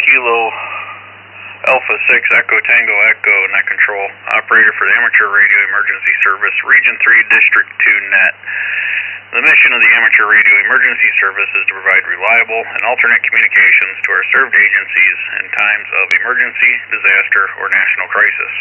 Kilo Alpha 6 Echo Tango Echo Net Control, operator for the Amateur Radio Emergency Service, Region 3, District 2 Net. The mission of the Amateur Radio Emergency Service is to provide reliable and alternate communications to our served agencies in times of emergency, disaster, or national crisis.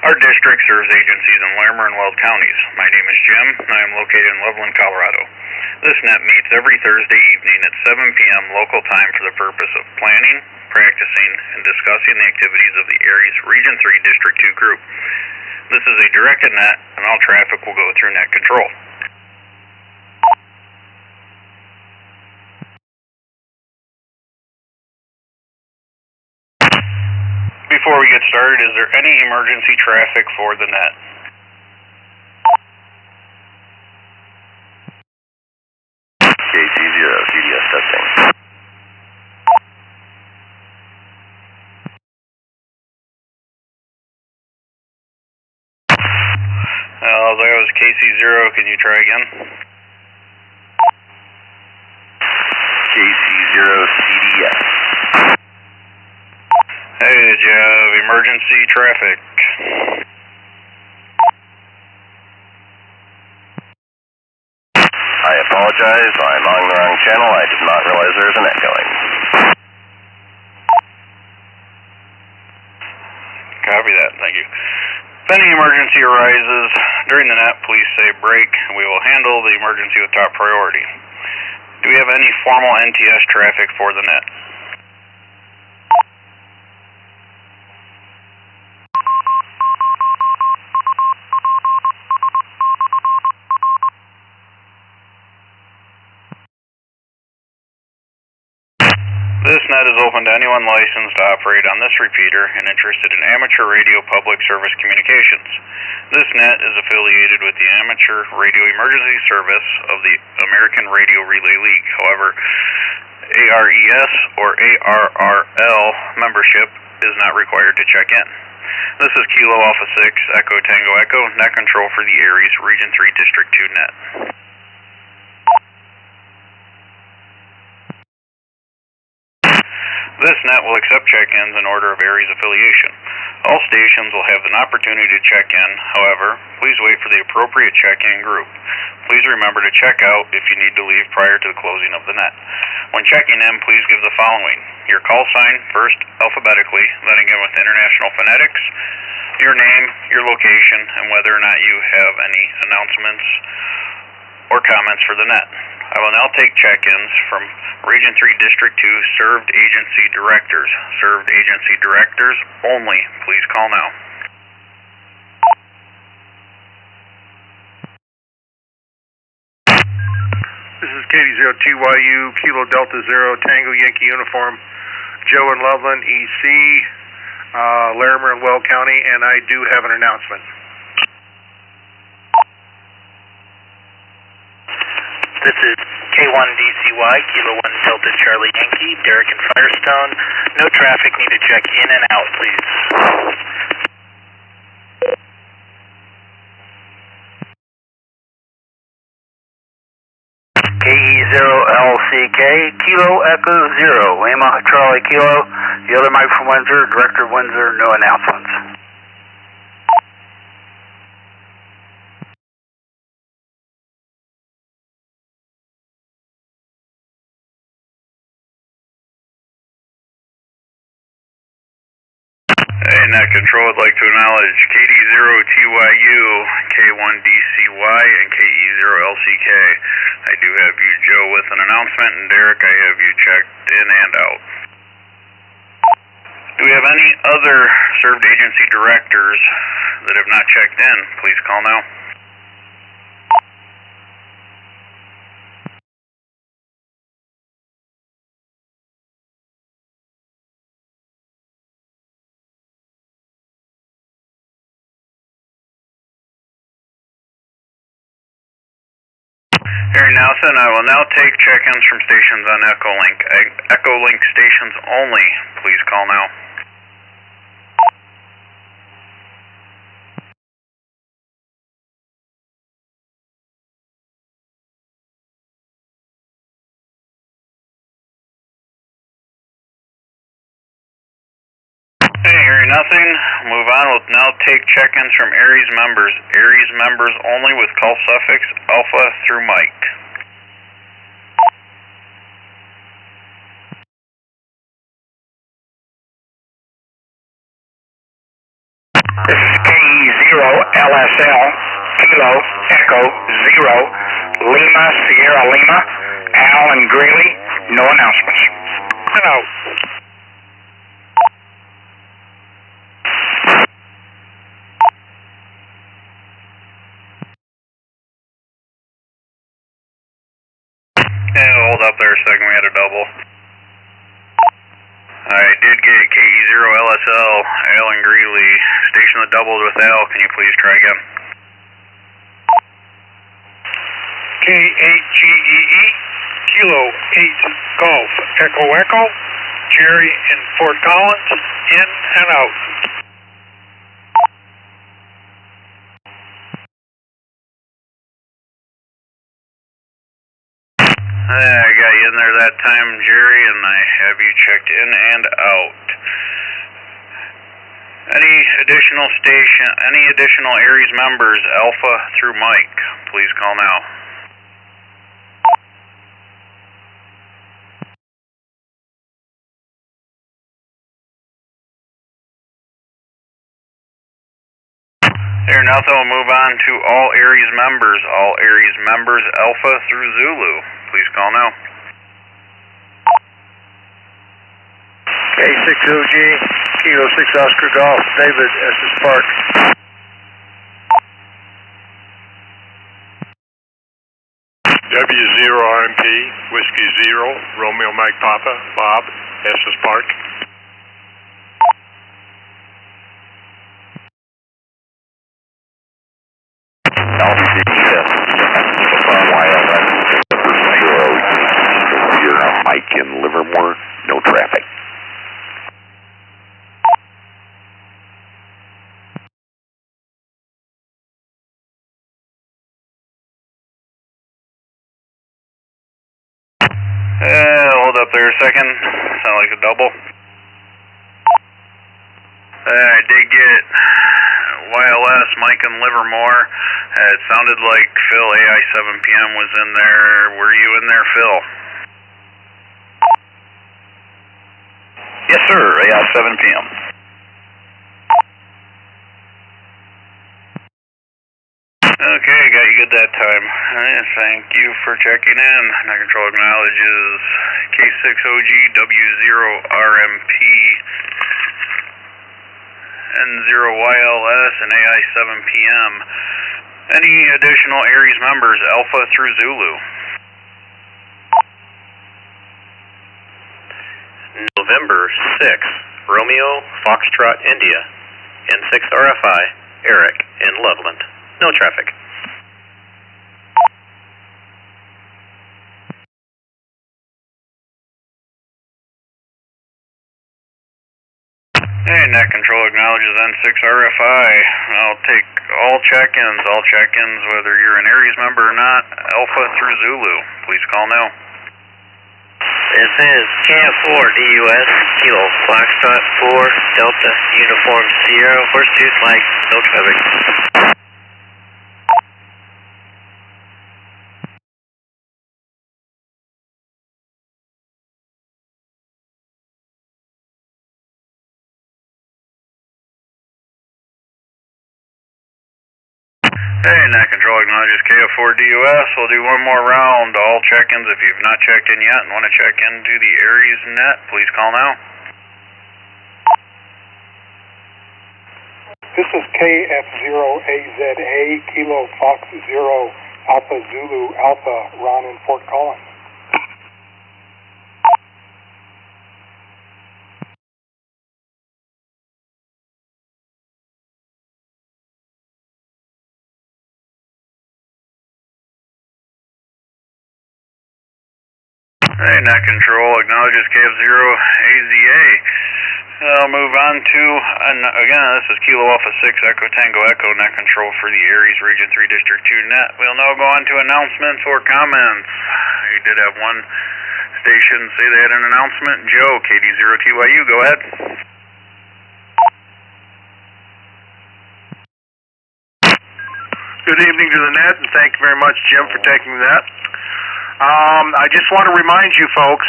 Our district serves agencies in Larimer and Weld counties. My name is Jim, and I am located in Loveland, Colorado. This net meets every Thursday evening at 7 p.m. local time for the purpose of planning, practicing, and discussing the activities of the ARES Region 3 District 2 group. This is a directed net, and all traffic will go through net control. Before we get started, is there any emergency traffic for the net? KC0, CDS testing. That was KC0, can you try again? KC0, CDS. Hey, did you have emergency traffic? I apologize, I'm on the wrong channel. I did not realize there was a net going. Copy that, thank you. If any emergency arises during the net, please say break, and we will handle the emergency with top priority. Do we have any formal NTS traffic for the net? This net is open to anyone licensed to operate on this repeater and interested in amateur radio public service communications. This net is affiliated with the Amateur Radio Emergency Service of the American Radio Relay League. However, ARES or ARRL membership is not required to check in. This is Kilo Alpha 6 Echo Tango Echo Net Control for the ARES Region 3 District 2 net. This net will accept check-ins in order of ARES affiliation. All stations will have an opportunity to check in. However, please wait for the appropriate check-in group. Please remember to check out if you need to leave prior to the closing of the net. When checking in, please give the following: your call sign, first alphabetically, then again with International Phonetics, your name, your location, and whether or not you have any announcements or comments for the net. I will now take check-ins from Region 3 District 2 Served Agency Directors. Served Agency Directors only. Please call now. This is KD02YU, Kilo Delta 0, Tango Yankee Uniform, Joe in Loveland, EC, Larimer and Weld County, and I do have an announcement. This is K1DCY, Kilo 1 Delta Charlie Yankee, Derek and Firestone. No traffic, need to check in and out, please. KE0LCK, Kilo Echo 0, Lima Charlie Kilo, the other Mike from Windsor, Director of Windsor, no announcements. Hey, Net Control would like to acknowledge KD0TYU, K1DCY, and KE0LCK. I do have you, Joe, with an announcement, and Derek, I have you checked in and out. Do we have any other served agency directors that have not checked in? Please call now. Harry Nelson, I will now take check-ins from stations on Echolink. Echolink stations only. Please call now. nothing. Move on. We'll now take check-ins from ARES members. ARES members only with call suffix Alpha through Mike. This is KE0LSL, Kilo Echo 0, Lima Sierra Lima, Al and Greeley, no announcements. Hello. Yeah, hold up there a second, we had a double. I did get KE0LSL, Al and Greeley. Station that doubled with Al, can you please try again? K8GEE, Kilo 8 Golf, Echo Echo, Jerry in Fort Collins, in and out. I got you in there that time, Jerry, and I have you checked in and out. Any additional ARES members, Alpha through Mike, please call now. Here, now we'll move on to all ARES members. All ARES members, Alpha through Zulu. Please call now. K6OG, Kilo 6 Oscar Golf, David, Estes Park. W0RMP, Whiskey 0, Romeo Mike Papa, Bob, Estes Park. Mike in Livermore, no traffic. Hold up there a second. Sound like a double. I did get YLS, Mike in Livermore. It sounded like Phil, AI 7 p.m. was in there. Were you in there, Phil? Yes, sir. AI 7 p.m. Okay, got you good that time. Thank you for checking in. Night Control acknowledges K6OG, W0RMP, N0YLS, and AI 7 p.m. Any additional ARES members, Alpha through Zulu? November 6, Romeo, Foxtrot, India, N6 RFI, Eric in Loveland. No traffic. Hey, Net Control acknowledges N6 RFI. I'll take all check-ins, whether you're an ARES member or not, Alpha through Zulu. Please call now. This is KF4DUS, Kilo Foxtrot 4, Delta Uniform Sierra, Horseshoe Mike, no traffic. Hey, Net Control acknowledges KF4DUS. We'll do one more round. All check-ins. If you've not checked in yet and want to check into the ARES net, please call now. This is KF0AZA, Kilo Fox 0, Alpha Zulu Alpha, Ron in Fort Collins. Hey, Net Control acknowledges KF0AZA. I'll move on to, again, this is Kilo Alpha 6 Echo Tango Echo Net Control for the ARES Region 3 District 2 net. We'll now go on to announcements or comments. You did have one station say they had an announcement. Joe, KD0TYU, go ahead. Good evening to the net, and thank you very much, Jim, for taking that. I just want to remind you folks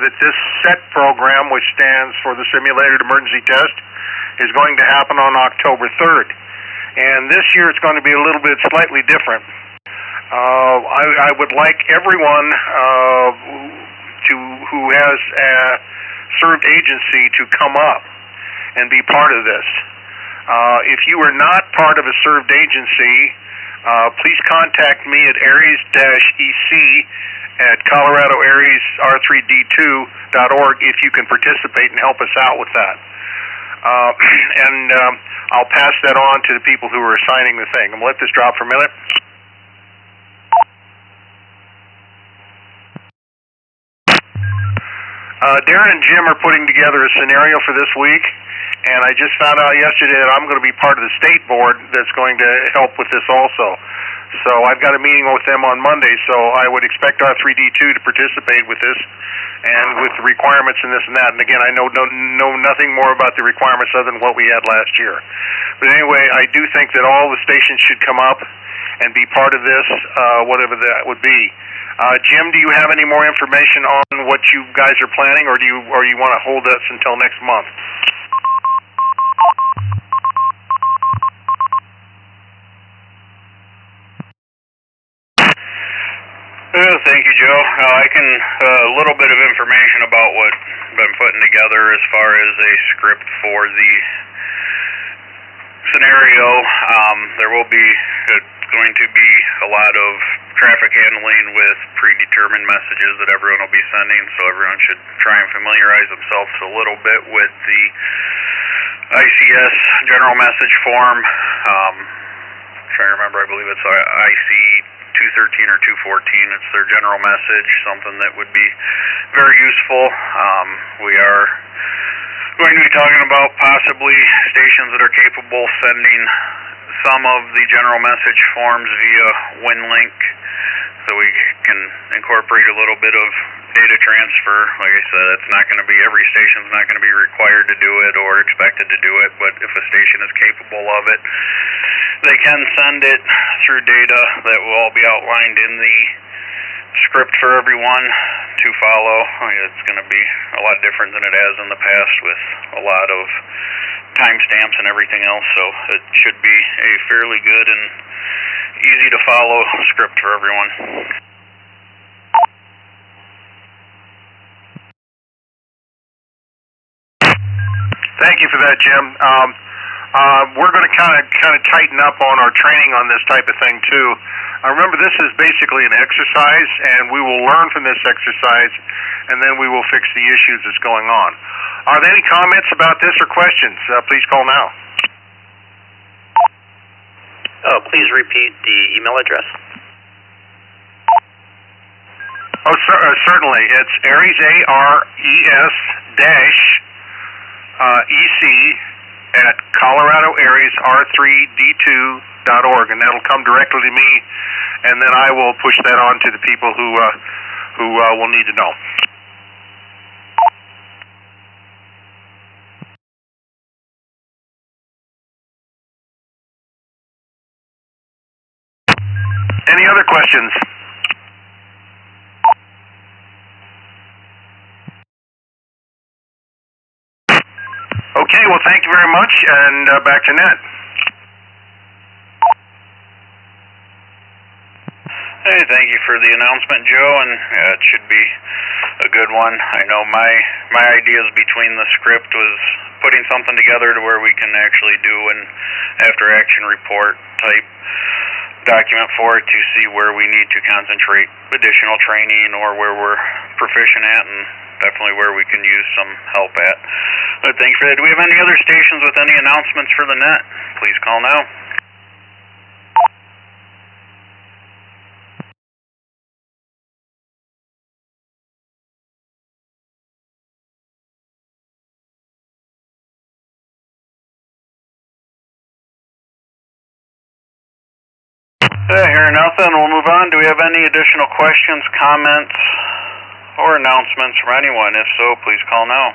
that this SET program, which stands for the Simulated Emergency Test, is going to happen on October 3rd. And this year it's going to be a little bit slightly different. I would like everyone who has a served agency to come up and be part of this. If you are not part of a served agency, please contact me at ARES-EC at ColoradoARES-R3D2.org if you can participate and help us out with that. And I'll pass that on to the people who are assigning the thing. I'm going to let this drop for a minute. Darren and Jim are putting together a scenario for this week, and I just found out yesterday that I'm going to be part of the state board that's going to help with this also. So I've got a meeting with them on Monday, so I would expect R3D2 to participate with this and with the requirements and this and that. And again, I know nothing more about the requirements other than what we had last year. But anyway, I do think that all the stations should come up and be part of this, whatever that would be. Jim, do you have any more information on what you guys are planning, or do you want to hold us until next month? Thank you, Joe. I can a little bit of information about what I've been putting together as far as a script for the scenario. There will be going to be a lot of traffic handling with predetermined messages that everyone will be sending, so everyone should try and familiarize themselves a little bit with the ICS general message form. Trying to remember, I believe it's IC 213 or 214. It's their general message, something that would be very useful. We are going to be talking about possibly stations that are capable of sending some of the general message forms via WinLink, so we can incorporate a little bit of data transfer. Like I said, it's not going to be, every station's not going to be required to do it or expected to do it, but if a station is capable of it, they can send it through data that will all be outlined in the script for everyone to follow. It's going to be a lot different than it has in the past with a lot of timestamps and everything else, so it should be a fairly good and easy to follow script for everyone. Thank you for that, Jim. We're going to kind of tighten up on our training on this type of thing too. Remember, this is basically an exercise, and we will learn from this exercise, and then we will fix the issues that's going on. Are there any comments about this or questions? Please call now. Please repeat the email address. Oh, certainly. It's ARES, ARES-EC at ColoradoARES-R3D2.org, and that'll come directly to me, and then I will push that on to the people who will need to know. Any other questions? Okay, well, thank you very much, and back to Ned. Hey, thank you for the announcement, Joe, and it should be a good one. I know my ideas between the script was putting something together to where we can actually do an after-action report type document for it to see where we need to concentrate additional training or where we're proficient at, and definitely where we can use some help at. But thank you for that. Do we have any other stations with any announcements for the net? Please call now. Hearing nothing, we'll move on. Do we have any additional questions, comments, or announcements from anyone? If so, please call now.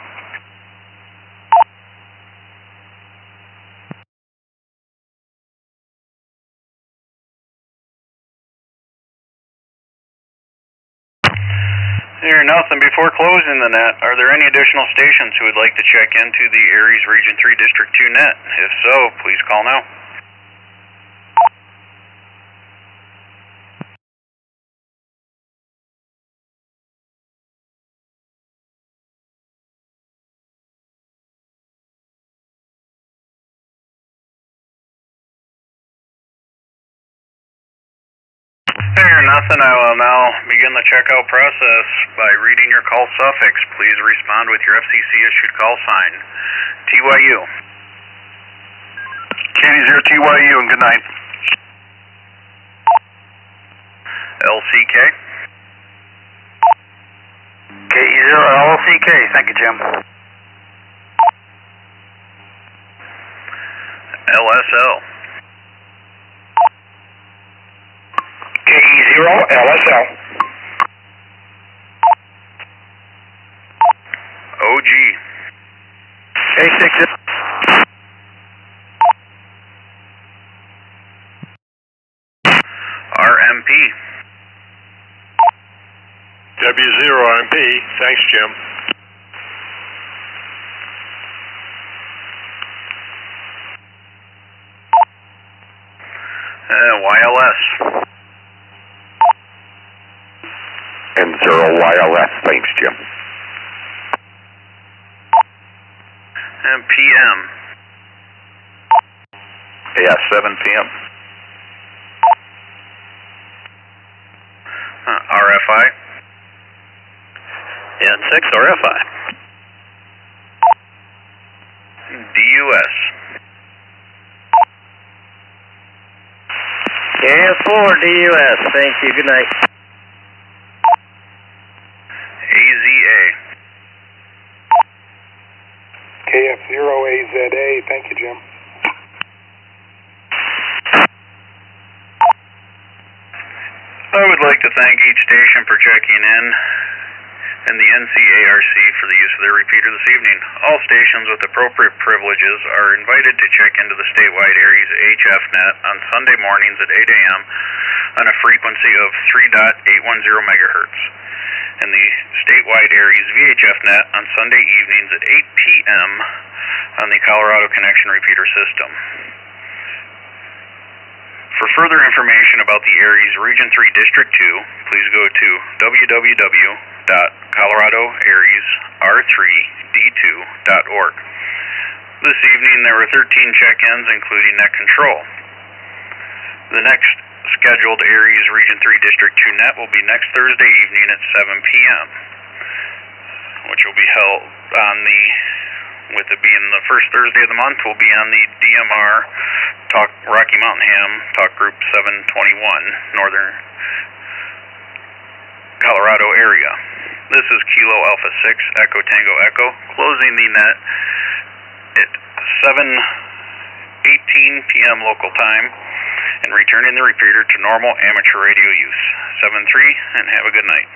Hearing nothing, before closing the net, are there any additional stations who would like to check into the ARES Region 3 District 2 net? If so, please call now. Hearing nothing, I will now begin the checkout process by reading your call suffix. Please respond with your FCC-issued call sign. TYU. Katie's here, TYU, and good night. LCK. KE0LCK, thank you, Jim. LSL. KE0LSL. OG. A6. RMP. W0RMP, thanks, Jim. YLS. M0YLS, thanks, Jim. And PM. Yeah, 7 p.m. RFI. And 6 RFI. DUS. KF4 DUS, thank you, good night. AZA. KF0AZA, thank you, Jim. I would like to thank each station for checking in and the NCARC for the use of their repeater this evening. All stations with appropriate privileges are invited to check into the statewide ARES HF net on Sunday mornings at 8 a.m. on a frequency of 3.810 megahertz, and the statewide ARES VHF net on Sunday evenings at 8 p.m. on the Colorado Connection repeater system. For further information about the ARES Region 3 District 2, please go to www.coloradoaresr3d2.org. This evening there were 13 check-ins, including net control. The next scheduled ARES Region 3 District 2 net will be next Thursday evening at 7 p.m., which will be held on the, with it being the first Thursday of the month, will be on the DMR Talk Rocky Mountain Ham Talk Group 721, Northern Colorado area. This is Kilo Alpha 6 Echo Tango Echo, closing the net at 7:18 p.m. local time and returning the repeater to normal amateur radio use. 7-3, and have a good night.